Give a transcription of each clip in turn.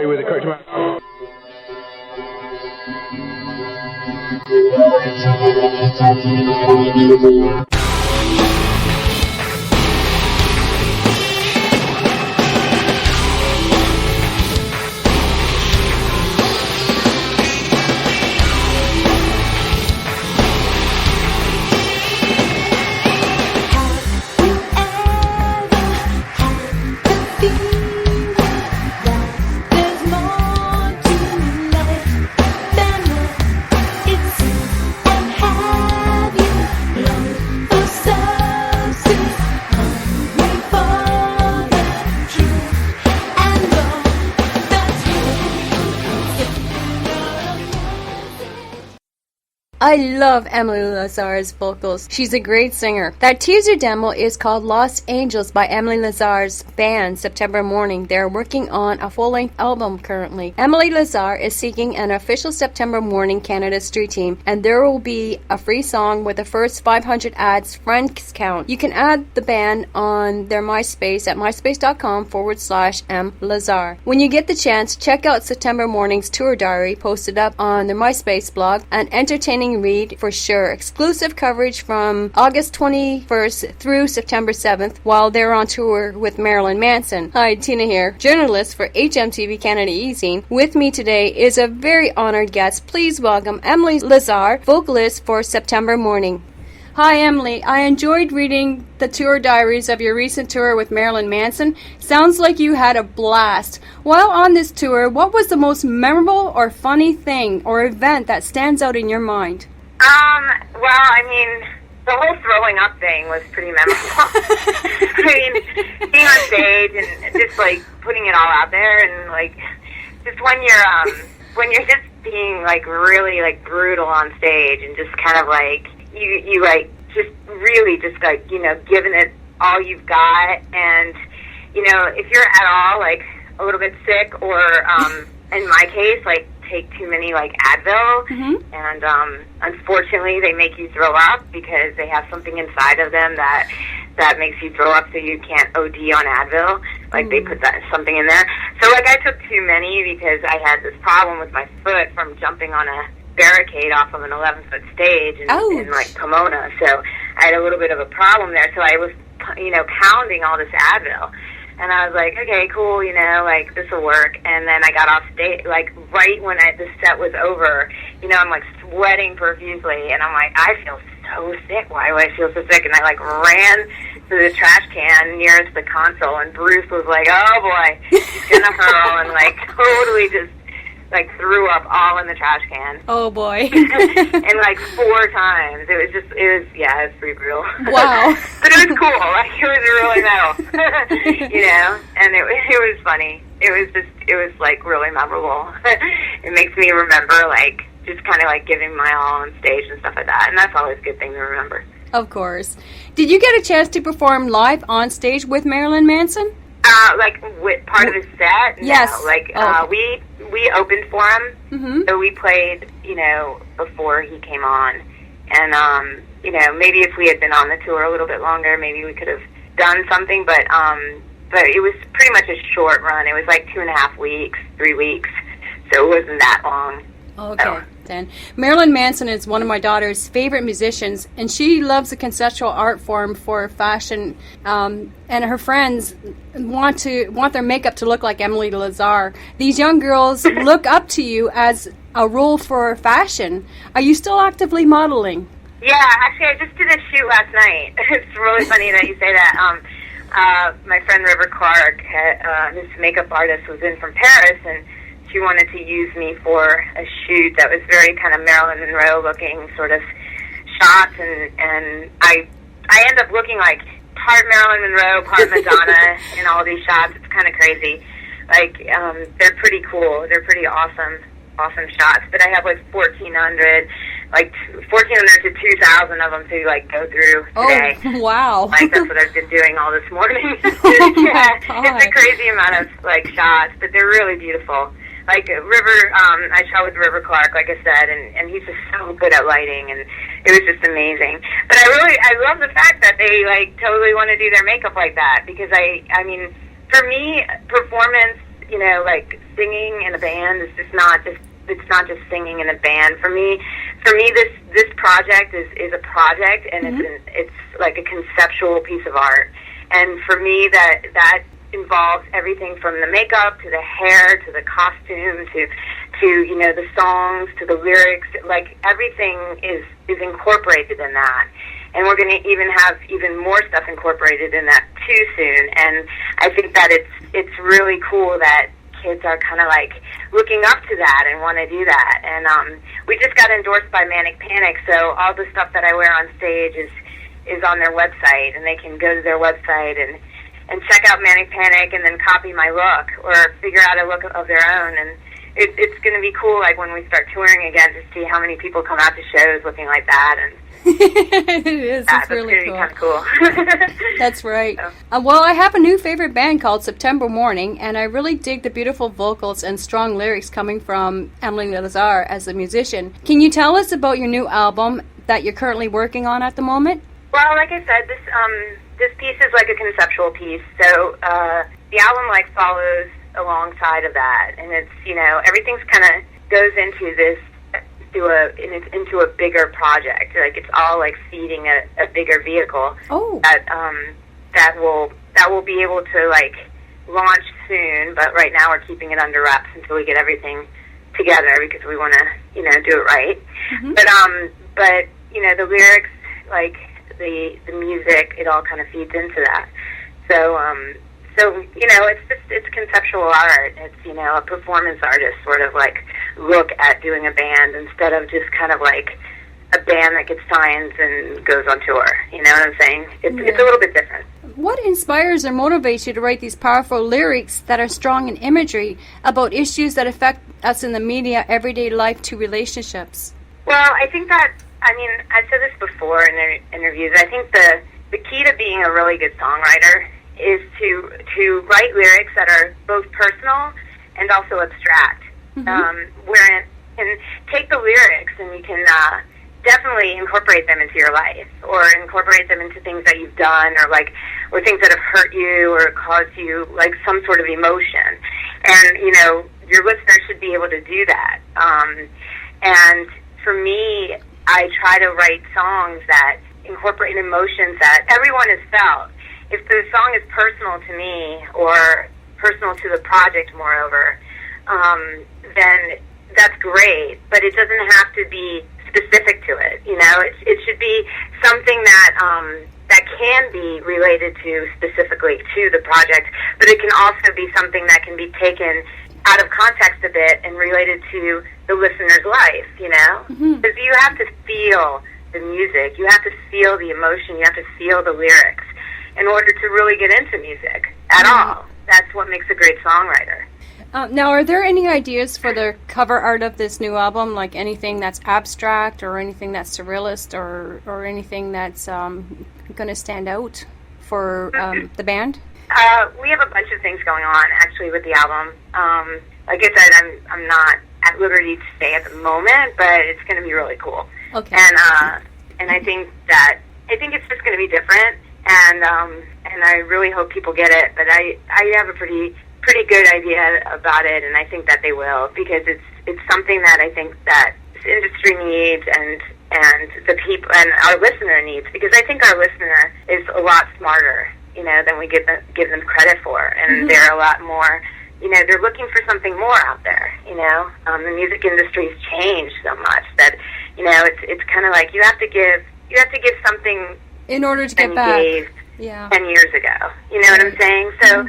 correctly with the correct amount. I love Emily Lazar's vocals. She's a great singer. That teaser demo is called Lost Angels by Emily Lazar's band, September Morning. They're working on a full-length album currently. Emily Lazar is seeking an official September Morning Canada Street Team, and there will be a free song with the first 500 ads friends count. You can add the band on their MySpace at myspace.com/MLazar. When you get the chance, check out September Morning's tour diary posted up on their MySpace blog, an entertaining read for sure. Exclusive coverage from August 21st through September 7th while they're on tour with Marilyn Manson. Hi, Tina here, journalist for HMTV Canada E-Zine. With me today is a very honored guest. Please welcome Emily Lazar, vocalist for September Morning. Hi Emily, I enjoyed reading the tour diaries of your recent tour with Marilyn Manson. Sounds like you had a blast. While on this tour, what was the most memorable or funny thing or event that stands out in your mind? Well, I mean, the whole throwing up thing was pretty memorable. I mean, being on stage and just, like, putting it all out there and, like, just when you're just being, like, really, like, brutal on stage and just kind of, like, you like, just really just, like, you know, giving it all you've got. And, you know, if you're at all, like, a little bit sick or, in my case, like, take too many, like, Advil, and, unfortunately, they make you throw up because they have something inside of them that makes you throw up so you can't OD on Advil. Like, they put something in there. So, like, I took too many because I had this problem with my foot from jumping on a barricade off of an 11-foot stage in like Pomona, so I had a little bit of a problem there. So I was, you know, pounding all this Advil, and I was like, okay, cool, you know, like, this will work. And then I got off stage, like, right when the set was over, you know, I'm like sweating profusely, and I'm like, I feel so sick. Why do I feel so sick? And I, like, ran to the trash can nearest the console, and Bruce was like, oh boy, he's gonna hurl, and, like, totally just, like, threw up all in the trash can. Oh, boy. And, like, 4 times. It was pretty brutal. Wow. But it was cool. Like, it was really metal. You know? And it was funny. It was, like, really memorable. It makes me remember, like, just kind of, like, giving my all on stage and stuff like that. And that's always a good thing to remember. Of course. Did you get a chance to perform live on stage with Marilyn Manson? Like, with part of his set? Yes. No. Like, we opened for him, so we played, you know, before he came on. And, you know, maybe if we had been on the tour a little bit longer, maybe we could have done something, but it was pretty much a short run. It was like 2.5 weeks, 3 weeks, so it wasn't that long. Okay. So. Marilyn Manson is one of my daughter's favorite musicians, and she loves the conceptual art form for fashion, and her friends want their makeup to look like Emily Lazar. These young girls look up to you as a role for fashion. Are you still actively modeling? Yeah, actually, I just did a shoot last night. It's really funny that you say that. My friend River Clark, who's a makeup artist, was in from Paris, and she wanted to use me for a shoot that was very kind of Marilyn Monroe looking sort of shots, and I end up looking like part Marilyn Monroe, part Madonna in all these shots. It's kind of crazy. Like, they're pretty cool. They're pretty awesome shots. But I have like 1,400 to 2,000 of them to, like, go through today. Oh, wow. Like, that's what I've been doing all this morning. Oh, yeah, God. it's a crazy amount of, like, shots, but they're really beautiful. Like, River, I shot with River Clark, like I said, and he's just so good at lighting, and it was just amazing. But I love the fact that they, like, totally want to do their makeup like that, because I mean, for me, performance like singing in a band is just not just, it's not just singing in a band. For me, this project is a project, and it's like a conceptual piece of art. And for me, that involves everything from the makeup to the hair to the costume to the songs to the lyrics. Like everything is incorporated in that. And we're going to even have even more stuff incorporated in that too soon. And I think that it's really cool that kids are kind of like looking up to that and want to do that. And we just got endorsed by Manic Panic, so all the stuff that I wear on stage is on their website, and they can go to their website and check out Manic Panic and then copy my look or figure out a look of their own. And it's going to be cool, like when we start touring again, to see how many people come out to shows looking like that. And it is. It's really cool. Kind of cool. That's right. So. Well, I have a new favorite band called September Morning, and I really dig the beautiful vocals and strong lyrics coming from Emily Lazar as a musician. Can you tell us about your new album that you're currently working on at the moment? Well, like I said, this piece is like a conceptual piece. So the album like follows alongside of that, and it's everything's kind of goes into this. Into a bigger project. Like it's all like feeding a bigger vehicle that will be able to like launch soon. But right now we're keeping it under wraps until we get everything together because we want to do it right. Mm-hmm. But the lyrics, like the music, it all kind of feeds into that. So it's conceptual art. It's a performance artist sort of like look at doing a band instead of just kind of like a band that gets signed and goes on tour. You know what I'm saying? It's a little bit different. What inspires or motivates you to write these powerful lyrics that are strong in imagery about issues that affect us in the media, everyday life to relationships? Well, I think that, I've said this before in interviews, I think the key to being a really good songwriter is to write lyrics that are both personal and also abstract. Wherein and take the lyrics and you can definitely incorporate them into your life, or incorporate them into things that you've done, or things that have hurt you or caused you like some sort of emotion. And your listeners should be able to do that. And for me, I try to write songs that incorporate emotions that everyone has felt. If the song is personal to me or personal to the project, moreover, then that's great. But it doesn't have to be specific to it. It should be something that can be related to specifically to the project, but it can also be something that can be taken out of context a bit and related to the listener's life. Because you have to feel the music, you have to feel the emotion, you have to feel the lyrics in order to really get into music at all. That's what makes a great songwriter. Now, are there any ideas for the cover art of this new album, like anything that's abstract or anything that's surrealist or anything that's going to stand out for the band? We have a bunch of things going on, actually, with the album. Like I said, I'm not at liberty to say at the moment, but it's going to be really cool. Okay. And I think it's just going to be different. And I really hope people get it. But I have a pretty good idea about it, and I think that they will, because it's something that I think that this industry needs and the people and our listener needs, because I think our listener is a lot smarter, than we give them credit for, and they're a lot more, they're looking for something more out there. The music industry's changed so much that it's kind of like you have to give something in order to get back. 10 years ago. You know what I'm saying? So,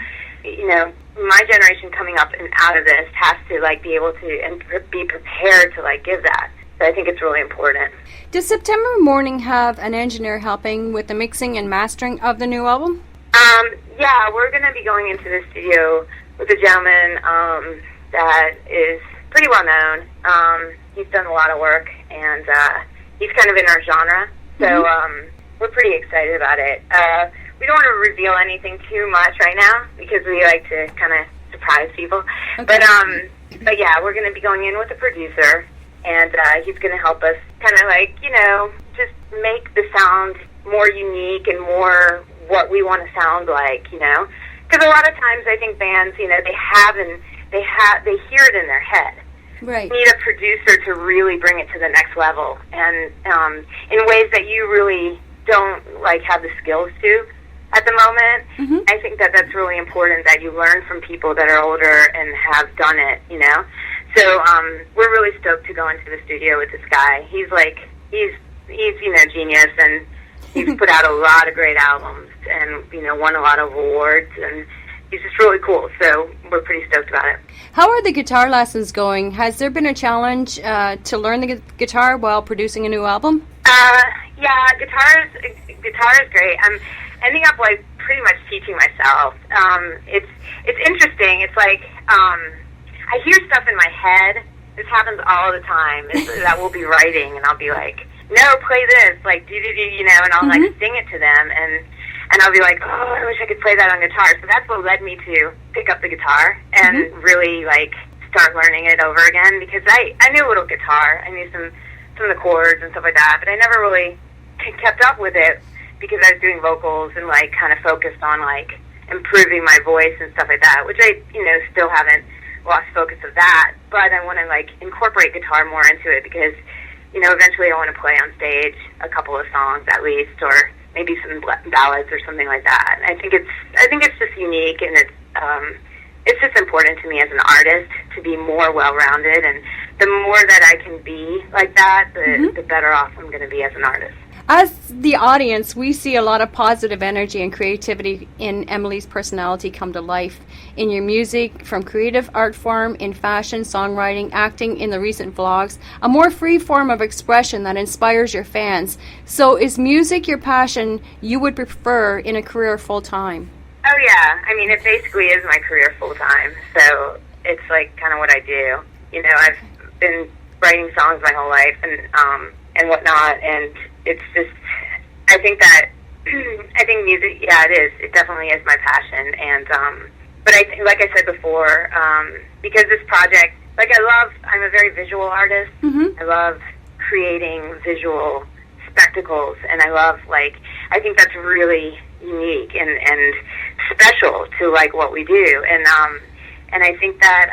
my generation coming up and out of this has to be able to and be prepared to give that. So I think it's really important. Does September Morning have an engineer helping with the mixing and mastering of the new album? Yeah, we're going to be going into the studio with a gentleman that is pretty well known. He's done a lot of work, and he's kind of in our genre. So we're pretty excited about it. We don't want to reveal anything too much right now because we like to kind of surprise people. Okay. But yeah, we're going to be going in with a producer, and he's going to help us kind of just make the sound more unique and more what we want to sound like, Because a lot of times I think bands, they hear it in their head. Right. You need a producer to really bring it to the next level, and in ways that you really don't have the skills to at the moment. Mm-hmm. I think that that's really important, that you learn from people that are older and have done it. So we're really stoked to go into the studio with this guy. He's genius, and he's put out a lot of great albums and won a lot of awards, and he's just really cool. So we're pretty stoked about it. How are the guitar lessons going? Has there been a challenge to learn the guitar while producing a new album? Yeah, guitar is great. I'm ending up pretty much teaching myself. It's interesting. It's I hear stuff in my head. This happens all the time. That we'll be writing, and I'll be like, no, play this, and I'll Mm-hmm. sing it to them, and I'll be like, oh, I wish I could play that on guitar. So that's what led me to pick up the guitar and Mm-hmm. really start learning it over again, because I knew a little guitar. I knew some of the chords and stuff like that, but I never really kept up with it because I was doing vocals and kind of focused on improving my voice and stuff like that, which I still haven't lost focus of that. But I want to incorporate guitar more into it, because eventually I want to play on stage a couple of songs at least, or maybe some ballads or something like that. And I think it's just unique, and it's just important to me as an artist to be more well-rounded, and the more that I can be like that, the better off I'm going to be as an artist. As the audience, we see a lot of positive energy and creativity in Emily's personality come to life in your music, from creative art form, in fashion, songwriting, acting, in the recent vlogs, a more free form of expression that inspires your fans. So is music your passion you would prefer in a career full-time? Oh, yeah. I mean, it basically is my career full-time, so it's kind of what I do. I've been writing songs my whole life and whatnot, and it's just, I think music, yeah, it is. It definitely is my passion, and but I think, like I said before, because this project, I'm a very visual artist. Mm-hmm. I love creating visual spectacles, and I love, I think that's really unique and special to what we do, and I think that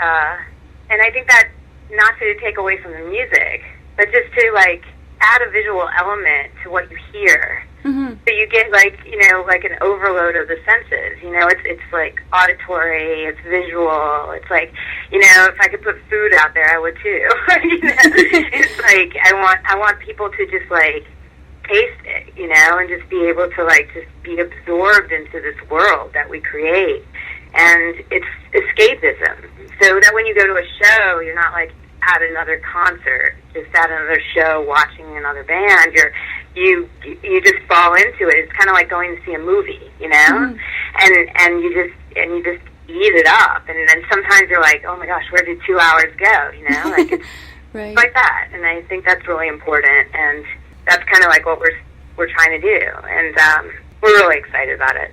not to take away from the music, but just to add a visual element to what you hear. Mm-hmm. So you get an overload of the senses. It's auditory, it's visual. It's if I could put food out there, I would too. It's I want people to just taste it, and just be able to just be absorbed into this world that we create. And it's escapism. So that when you go to a show, you're not at another concert, just at another show, watching another band. You just fall into it. It's kind of like going to see a movie, Mm-hmm. and you just eat it up. And then sometimes you're like, oh my gosh, where did 2 hours go? It's Right. like that. And I think that's really important. And that's kind of what we're trying to do. And we're really excited about it.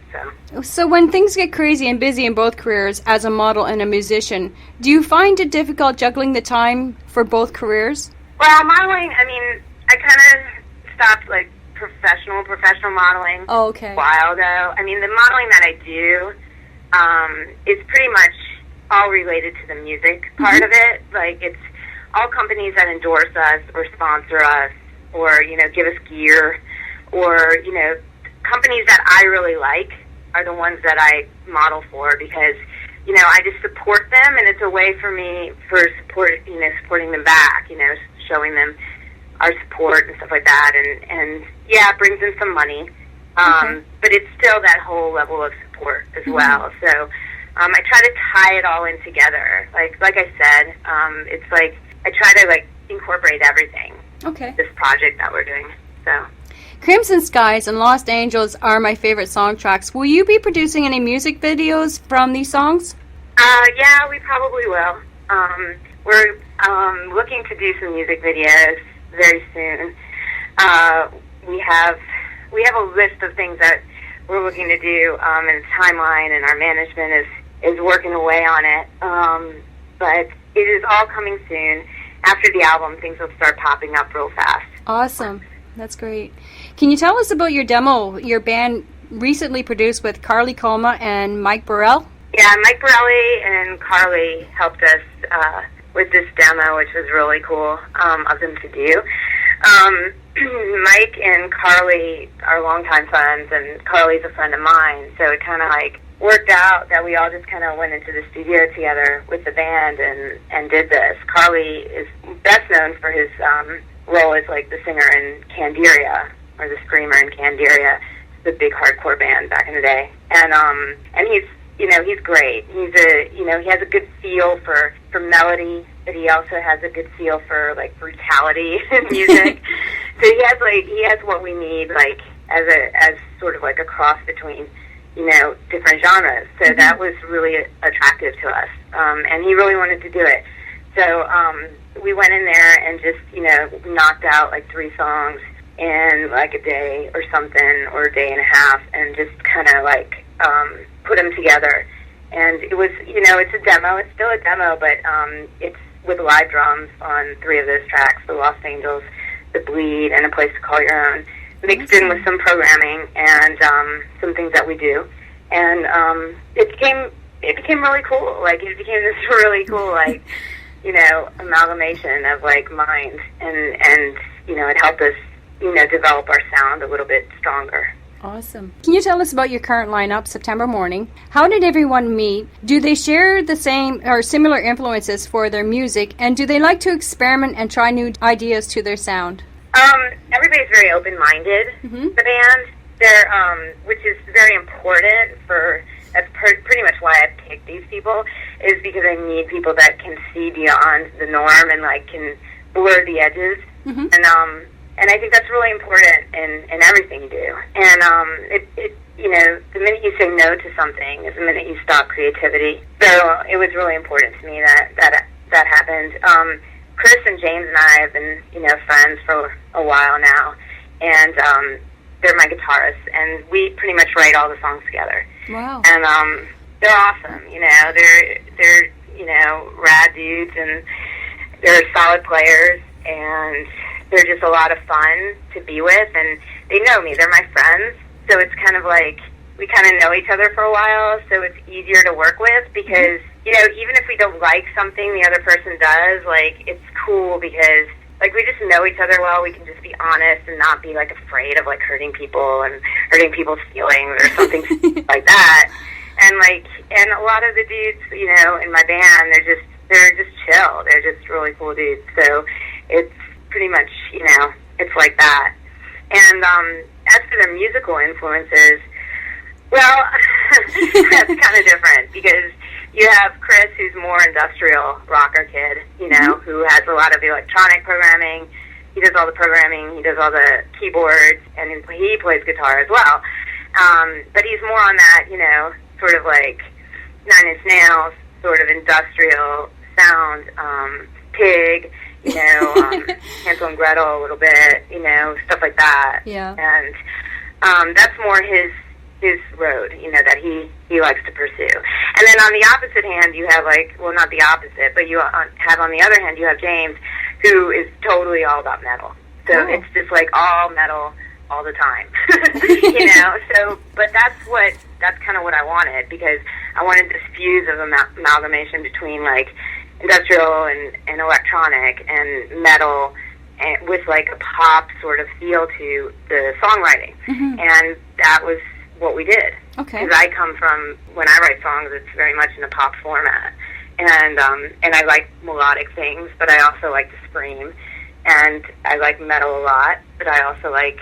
So when things get crazy and busy in both careers as a model and a musician, do you find it difficult juggling the time for both careers? Well, modeling, I mean, I kind of stopped professional modeling okay. a while ago. I mean, the modeling that I do is pretty much all related to the music part of it. It's all companies that endorse us or sponsor us or, give us gear or, companies that I really like are the ones that I model for, because, I just support them, and it's a way for me for supporting them back, showing them our support and stuff like that, and yeah, it brings in some money, but it's still that whole level of support as well. So I try to tie it all in together. Like I said, it's I try to incorporate everything. Okay. This project that we're doing. So. Crimson Skies and Lost Angels are my favorite song tracks. Will you be producing any music videos from these songs? Yeah, we probably will. We're looking to do some music videos very soon. We have a list of things that we're looking to do, and a timeline, and our management is working away on it. But it is all coming soon. After the album, things will start popping up real fast. Awesome. That's great. Can you tell us about your demo, your band recently produced with Carly Coma and Mike Burrell. Yeah, Mike Borelli and Carly helped us with this demo, which was really cool of them to do. Mike and Carly are longtime friends, and Carly's a friend of mine, so it kind of like worked out that we all just kind of went into the studio together with the band and did this. Carly is best known for his role as like the singer in Candiria, or the screamer in Candiria, the big hardcore band back in the day. And he's great. He has a good feel for melody, but he also has a good feel for like brutality in music. So he has what we need, like as sort of like a cross between different genres. So that was really attractive to us, and he really wanted to do it. So we went in there and just knocked out like 3 songs in like a day or something, or a day and a half, and just kind of like put them together. And it was, it's a demo. It's still a demo, but it's with live drums on 3 of those tracks: The Lost Angels, The Bleed, and A Place to Call Your Own, mixed in with some programming and some things that we do. And it became really cool. Like, it became this really cool, like, amalgamation of like mind, and it helped us develop our sound a little bit stronger. Awesome. Can you tell us about your current lineup, September Morning? How did everyone meet? Do they share the same or similar influences for their music? And do they like to experiment and try new ideas to their sound? Everybody's very open-minded, the band. They're, which is very important that's pretty much why I picked these people, is because I need people that can see beyond the norm and like can blur the edges. And I think that's really important in everything you do. And the minute you say no to something is the minute you stop creativity. So it was really important to me that happened. Chris and James and I have been friends for a while now, and they're my guitarists, and we pretty much write all the songs together. Wow. And they're awesome. They're rad dudes, and they're solid players, and they're just a lot of fun to be with, and they know me. They're my friends, so it's kind of like we kind of know each other for a while, so it's easier to work with because, even if we don't like something the other person does, like, it's cool because, like, we just know each other well. We can just be honest and not be, like, afraid of, like, hurting people and hurting people's feelings or something like that. And, like, and a lot of the dudes, in my band, they're just chill. They're just really cool dudes. So it's pretty much, it's like that. And as for their musical influences, well, that's kind of different because you have Chris, who's more industrial rocker kid, who has a lot of electronic programming. He does all the programming, he does all the keyboards, and he plays guitar as well. But he's more on that, sort of like Nine Inch Nails, sort of industrial sound, Pig, Hansel and Gretel a little bit, stuff like that. Yeah. And that's more his road, that he likes to pursue. And then on the opposite hand, you have not the opposite, but you have on the other hand, you have James, who is totally all about metal. So it's just like all metal all the time, So, but that's kind of what I wanted, because I wanted this fuse of amalgamation between like industrial and electronic and metal, and with like a pop sort of feel to the songwriting. And that was what we did. Okay. Because I come from, when I write songs, it's very much in a pop format. And I like melodic things, but I also like to scream. And I like metal a lot, but I also I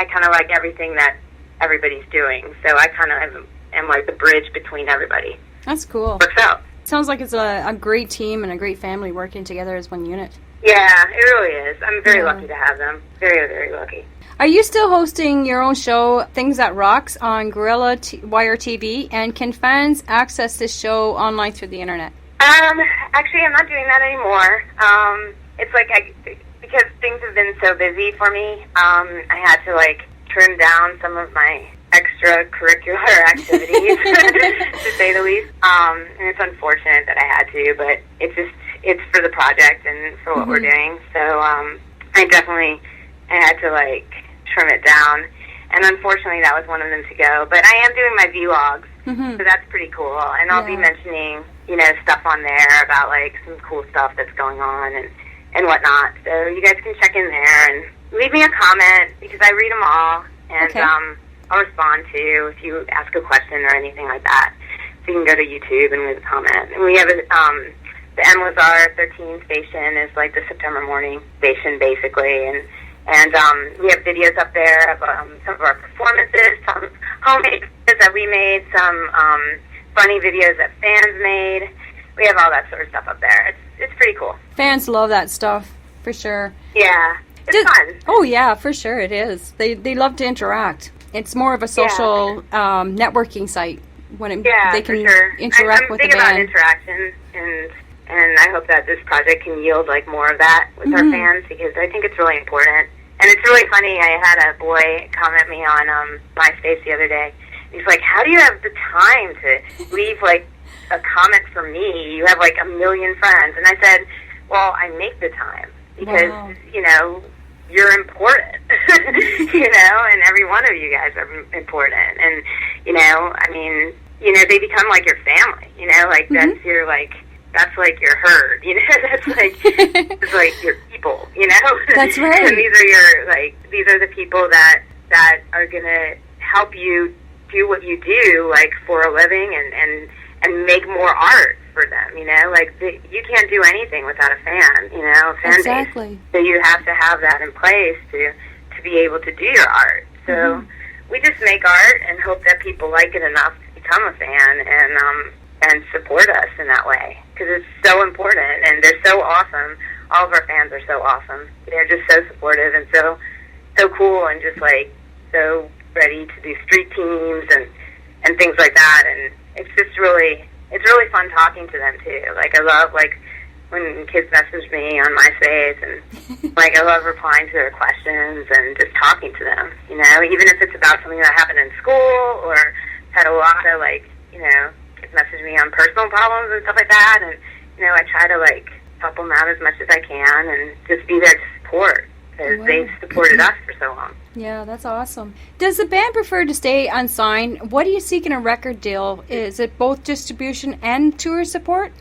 kind of like everything that everybody's doing. So I kind of am like the bridge between everybody. That's cool. Works out. Sounds like it's a great team and a great family working together as one unit. Yeah, it really is. I'm very lucky to have them. Very, very lucky. Are you still hosting your own show, Things That Rocks, on Gorilla Wire TV? And can fans access this show online through the internet? Actually, I'm not doing that anymore. It's like because things have been so busy for me, I had to trim down some of my extracurricular activities, to say the least. And it's unfortunate that I had to, but it's for the project and for what we're doing. So I had to trim it down. And unfortunately, that was one of them to go. But I am doing my vlogs, so that's pretty cool. And I'll be mentioning, you know, stuff on there about, like, some cool stuff that's going on and whatnot. So you guys can check in there and leave me a comment, because I read them all. And I'll respond to if you ask a question or anything like that. So you can go to YouTube and leave a comment. And we have the Lazar 13 station is like the September morning station, basically. And we have videos up there of some of our performances, some homemade videos that we made, some funny videos that fans made. We have all that sort of stuff up there. It's pretty cool. Fans love that stuff, for sure. Yeah, it's fun. Oh, yeah, for sure it is. They love to interact. It's more of a social networking site when they can interact with the band. I'm big about interaction, and I hope that this project can yield like more of that with our fans, because I think it's really important. And it's really funny. I had a boy comment me on MySpace the other day. He's like, "How do you have the time to leave like a comment for me? You have like 1 million friends." And I said, "Well, I make the time because you know, you're important, you know, and every one of you guys are important. And, you know, I mean, you know, they become like your family, you know, like that's your, like, that's like your herd, you know, that's like, it's like your people, you know. That's right. And these are your, like, these are the people that are going to help you do what you do, like, for a living and make more art for them, you know, like you can't do anything without a fan, you know, fan base. So you have to have that in place to be able to do your art. So we just make art and hope that people like it enough to become a fan and support us in that way, because it's so important and they're so awesome. All of our fans are so awesome. They're just so supportive and so cool and just like so ready to do street teams and things like that. And it's just really fun talking to them too. Like I love like when kids message me on MySpace, and like I love replying to their questions and just talking to them. You know, even if it's about something that happened in school, or had a lot of like, you know, kids message me on personal problems and stuff like that, and you know, I try to like help them out as much as I can and just be there to support, because they've supported us for so long. Yeah, that's awesome. Does the band prefer to stay unsigned? What do you seek in a record deal? Is it both distribution and tour support?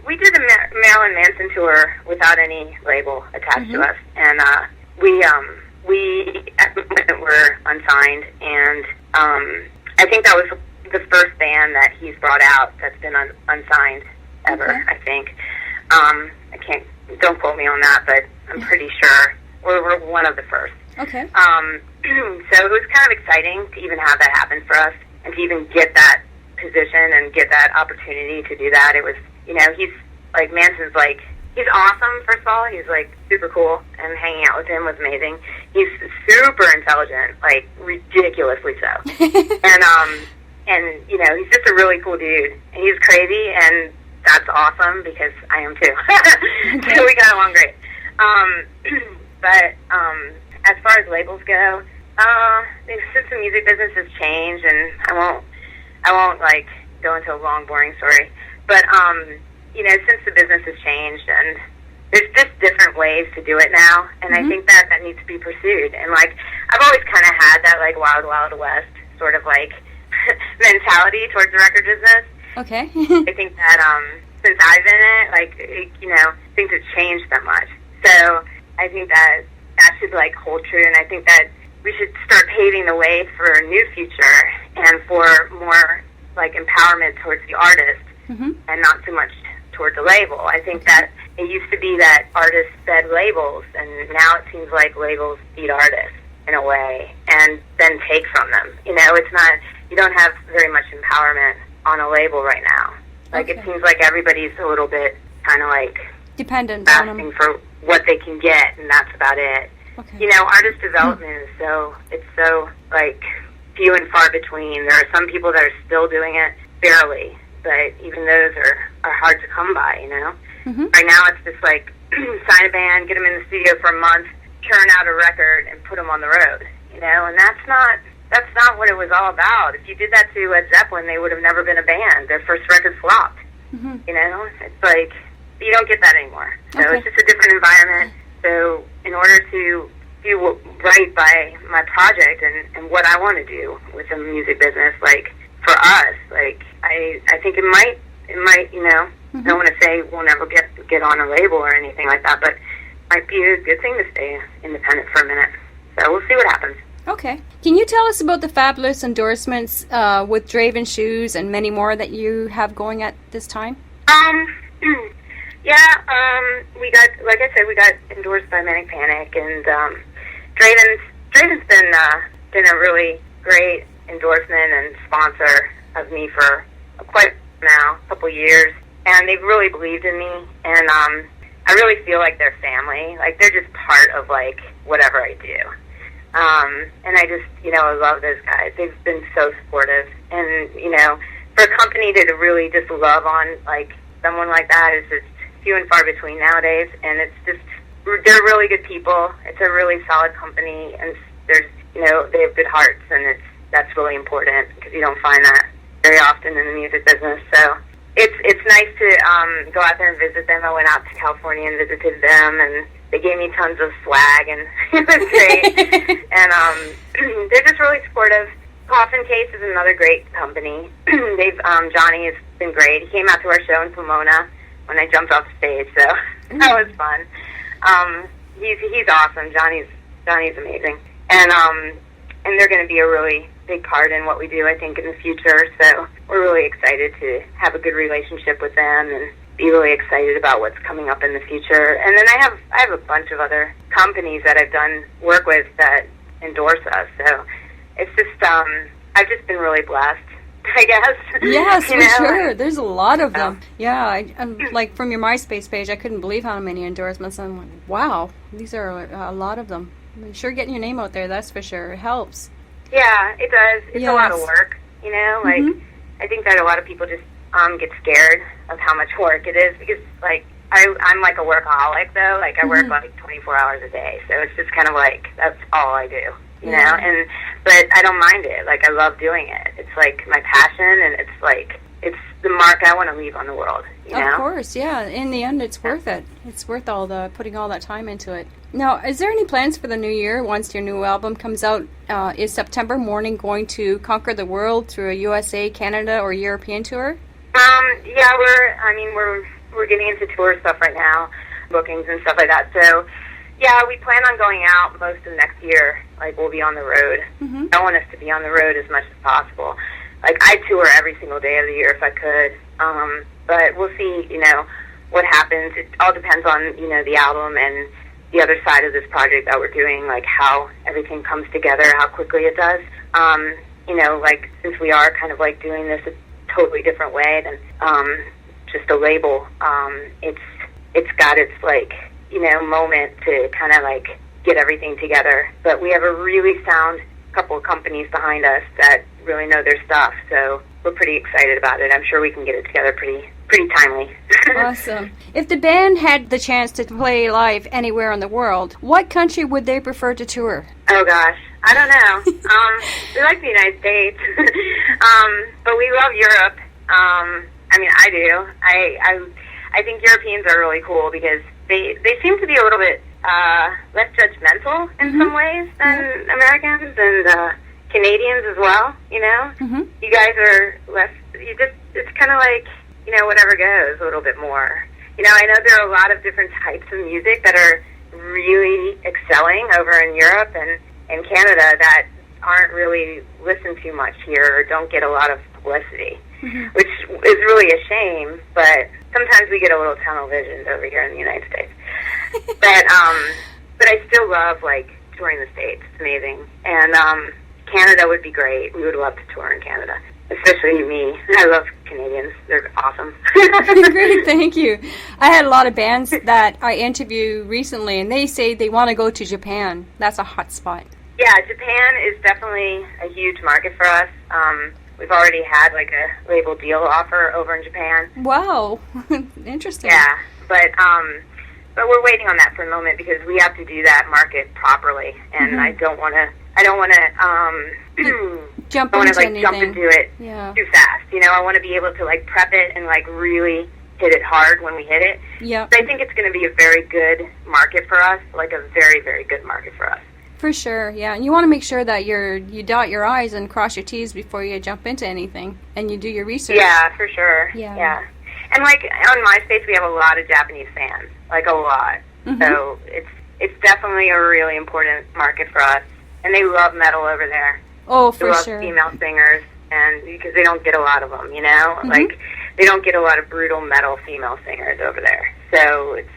We did the Marilyn Manson tour without any label attached to us, and we at the moment were unsigned, and I think that was the first band that he's brought out that's been unsigned ever. I think. Don't quote me on that, but I'm pretty sure we're one of the first. Okay. So it was kind of exciting to even have that happen for us, and to even get that position and get that opportunity to do that. It was, you know, he's like, Manson's like, he's awesome, first of all. He's like super cool, and hanging out with him was amazing. He's super intelligent, like ridiculously so. and you know, he's just a really cool dude. And he's crazy, and that's awesome because I am too. So we got along great. But as far as labels go, since the music business has changed, and I won't like go into a long, boring story, but you know, since the business has changed, and there's just different ways to do it now, and I think that needs to be pursued. And like, I've always kind of had that like Wild Wild West sort of like mentality towards the record business. Okay. I think that since I've been in it, like you know, things have changed so much. So I think that should like hold true, and I think that we should start paving the way for a new future and for more like empowerment towards the artist, and not so much towards the label. I think that it used to be that artists fed labels, and now it seems like labels feed artists in a way, and then take from them. You know, it's not, you don't have very much empowerment on a label right now. Like it seems like everybody's a little bit kind of like dependent on them, asking for what they can get, and that's about it. You know, artist development is so like few and far between. There are some people that are still doing it barely, but even those are hard to come by, you know. Right now it's just like sign a band, get them in the studio for a month, churn out a record, and put them on the road, you know. And that's not what it was all about. If you did that to Led Zeppelin, they would have never been a band. Their first record flopped. You know, it's like you don't get that anymore. So it's just a different environment. So in order to do right by my project and what I want to do with the music business. Like, for us, like, I think it might, you know, I don't want to say we'll never get on a label or anything like that, but it might be a good thing to stay independent for a minute. So we'll see what happens. Okay. Can you tell us about the fabulous endorsements with Draven Shoes and many more that you have going at this time? We got, like I said, we got endorsed by Manic Panic, and Draven's been a really great endorsement and sponsor of me for quite now, a couple years, and they've really believed in me, and I really feel like they're family. Like, they're just part of, like, whatever I do. And I just, you know, I love those guys. They've been so supportive. And, you know, for a company to really just love on, like, someone like that is just few and far between nowadays. And it's just, they're really good people. It's a really solid company. And there's, you know, they have good hearts. And that's really important because you don't find that very often in the music business. So it's nice to go out there and visit them. I went out to California and visited them, and they gave me tons of swag, and it was great. And they're just really supportive. Coffin Case is another great company. Johnny has been great. He came out to our show in Pomona when I jumped off stage, so that was fun. He's awesome. Johnny's amazing, and they're going to be a really big part in what we do, I think, in the future. So we're really excited to have a good relationship with them and be really excited about what's coming up in the future. And then I have a bunch of other companies that I've done work with that endorse us. So it's just I've just been really blessed, I guess. Yes, for sure. There's a lot of them. Yeah, I'm like, from your MySpace page, I couldn't believe how many endorsements. I'm like, wow, these are a lot of them. Sure, getting your name out there, that's for sure. It helps. Yeah, it does. It's a lot of work, you know? Like, I think that a lot of people just get scared of how much work it is because, like, I'm like a workaholic, though. Like, I work, like, 24 hours a day. So it's just kind of like, that's all I do, you know? But I don't mind it. Like, I love doing it. It's, like, my passion, and it's, like, it's the mark I want to leave on the world, you know? Of course, yeah. In the end, it's worth it. It's worth putting all that time into it. Now, is there any plans for the new year once your new album comes out? Is September Morning going to conquer the world through a USA, Canada, or European tour? Yeah, we're getting into tour stuff right now, bookings and stuff like that. So, yeah, we plan on going out most of next year. Like, we'll be on the road. I want us to be on the road as much as possible. Like, I tour every single day of the year if I could. But we'll see, you know, what happens. It all depends on, you know, the album and the other side of this project that we're doing, like how everything comes together, how quickly it does. You know, like, since we are kind of like doing this a totally different way than just a label, it's got its, like, you know, moment to kind of like get everything together. But we have a really sound couple of companies behind us that really know their stuff, so we're pretty excited about it. I'm sure we can get it together pretty timely. Awesome. If the band had the chance to play live anywhere in the world, what country would they prefer to tour? Oh gosh, I don't know. We like the United States, but we love Europe. I mean, I do. I think Europeans are really cool because they seem to be a little bit less judgmental in some ways than Americans and Canadians as well. You know, you guys are less. It's kind of like, you know, whatever goes a little bit more. You know, I know there are a lot of different types of music that are really excelling over in Europe and Canada that aren't really listened to much here or don't get a lot of publicity, which is really a shame, but sometimes we get a little tunnel vision over here in the United States. But I still love, like, touring the States. It's amazing. And Canada would be great. We would love to tour in Canada. Especially me. I love Canadians. They're awesome. Great, thank you. I had a lot of bands that I interviewed recently, and they say they want to go to Japan. That's a hot spot. Yeah, Japan is definitely a huge market for us. We've already had, like, a label deal offer over in Japan. Wow. Interesting. Yeah, but we're waiting on that for a moment because we have to do that market properly, and I don't want to jump into it too fast. You know, I want to be able to, like, prep it and, like, really hit it hard when we hit it. Yeah. So I think it's going to be a very good market for us, like a very, very good market for us. For sure, yeah. And you want to make sure that you dot your I's and cross your T's before you jump into anything, and you do your research. Yeah, for sure. Yeah. And like on MySpace, we have a lot of Japanese fans, like a lot. Mm-hmm. So it's definitely a really important market for us, and they love metal over there. Oh, they for love sure. female singers, and because they don't get a lot of them, Mm-hmm. like they don't get a lot of brutal metal female singers over there. So it's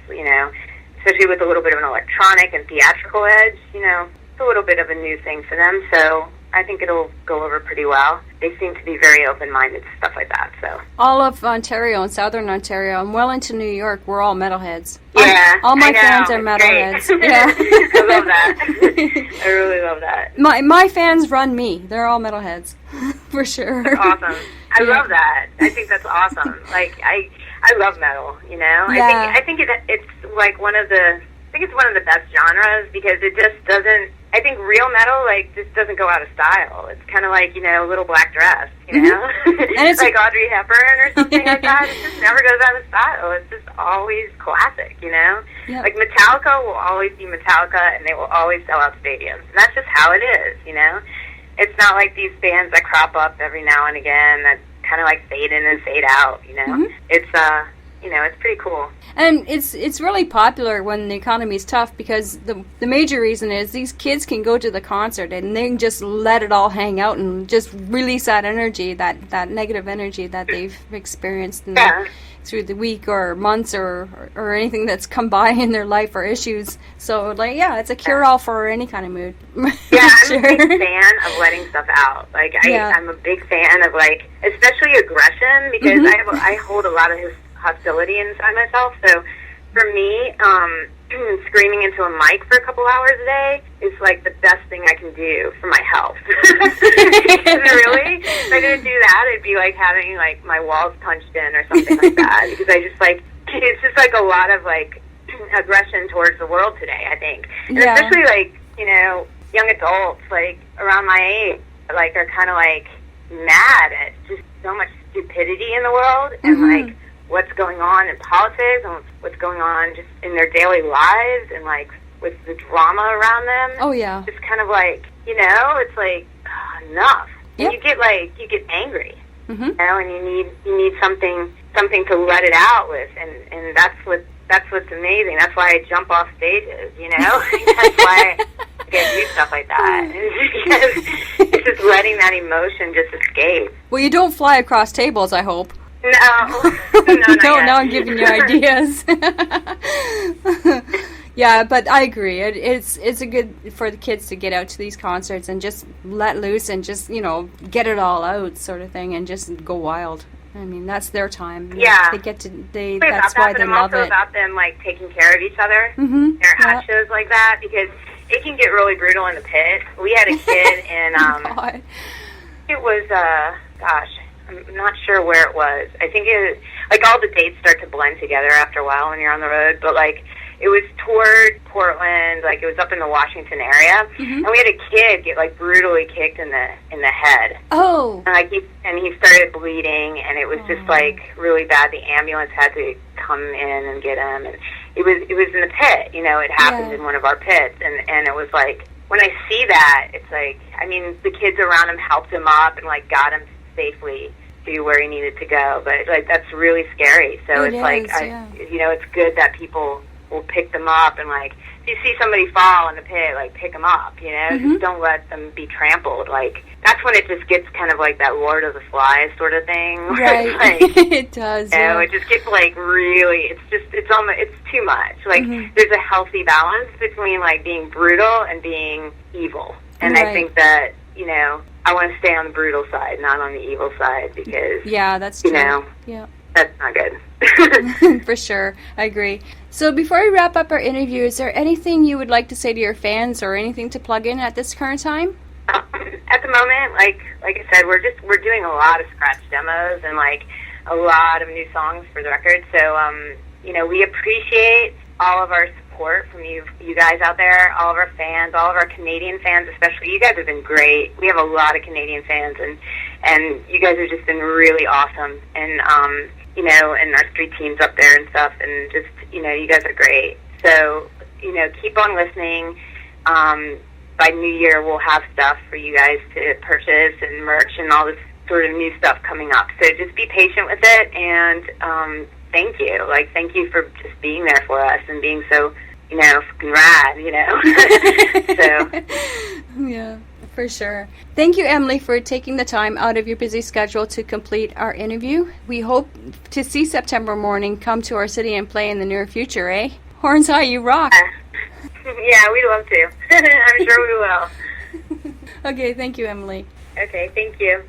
especially with a little bit of an electronic and theatrical edge, it's a little bit of a new thing for them. So I think it'll go over pretty well. They seem to be very open-minded to stuff like that. So all of Ontario and Southern Ontario and well into New York, we're all metalheads. Yeah, all my I know. fans are metalheads. Yeah, I love that. I really love that. My fans run me. They're all metalheads, for sure. That's awesome. I love that. I think that's awesome. Like I love metal. Yeah. I think it's like one of the best genres because it just doesn't. I think real metal just doesn't go out of style. It's kind of like Little Black Dress, Mm-hmm. And it's like Audrey Hepburn or something like that. It just never goes out of style. It's just always classic, Yep. Like Metallica will always be Metallica, and they will always sell out stadiums. And that's just how it is, It's not like these bands that crop up every now and again that kind of like fade in and fade out, Mm-hmm. It's it's pretty cool. And it's really popular when the economy's tough because the major reason is these kids can go to the concert and they can just let it all hang out and just release that energy, that negative energy that they've experienced through the week or months or anything that's come by in their life or issues. So it's a cure-all for any kind of mood. Yeah, I'm Sure. a big fan of letting stuff out. I'm a big fan of especially aggression because Mm-hmm. I hold a lot of hostility inside myself. So for me, screaming into a mic for a couple hours a day is the best thing I can do for my health. Really, if I didn't do that, it'd be like having my walls punched in or something like that. Because I just it's just a lot of aggression towards the world today. I think, and especially young adults around my age are kind of mad at just so much stupidity in the world and what's going on in politics and what's going on just in their daily lives and with the drama around them. Oh yeah. It's kind of it's enough. Yep. And you get angry. Mm-hmm. And you need something to let it out with, and that's what's amazing. That's why I jump off stages. That's why I do stuff like that. It's just letting that emotion just escape. Well, you don't fly across tables, I hope. No, No, now I'm giving you ideas. Yeah, but I agree. It's a good for the kids to get out to these concerts and just let loose and just get it all out, sort of thing, and just go wild. I mean, that's their time. Yeah, they get to. That's why they love it. I'm also about them taking care of each other. Mm-hmm. They're at shows like that because it can get really brutal in the pit. We had a kid in it was gosh. I'm not sure where it was. I think it all the dates start to blend together after a while when you're on the road. But it was toward Portland. It was up in the Washington area, mm-hmm. and we had a kid get brutally kicked in the head. Oh. And he started bleeding, and it was just really bad. The ambulance had to come in and get him, and it was in the pit. It happened in one of our pits, and it was when I see that, it's the kids around him helped him up and got him safely to where he needed to go, but that's really scary. So it's it's good that people will pick them up and if you see somebody fall in the pit, pick them up. Mm-hmm. Just don't let them be trampled. That's when it just gets kind of that Lord of the Flies sort of thing. Right. It does. It just gets really. It's too much. Mm-hmm. There's a healthy balance between being brutal and being evil, and right. I think that I want to stay on the brutal side, not on the evil side, because that's true. Yeah. That's not good. For sure. I agree. So before we wrap up our interview, is there anything you would like to say to your fans or anything to plug in at this current time? At the moment, like I said, we're doing a lot of scratch demos and a lot of new songs for the record. So we appreciate all of our support from you guys out there, all of our fans, all of our Canadian fans especially. You guys have been great. We have a lot of Canadian fans, and you guys have just been really awesome. And and our street teams up there and stuff, and just you guys are great. So keep on listening. by New Year we'll have stuff for you guys to purchase and merch and all this sort of new stuff coming up. So just be patient with it, and thank you. Like, thank you for just being there for us and being so, fucking rad, So. Yeah, for sure. Thank you, Emily, for taking the time out of your busy schedule to complete our interview. We hope to see September Morning come to our city and play in the near future, eh? Horns high, you rock. Yeah, we'd love to. I'm sure we will. Okay, thank you, Emily. Okay, thank you.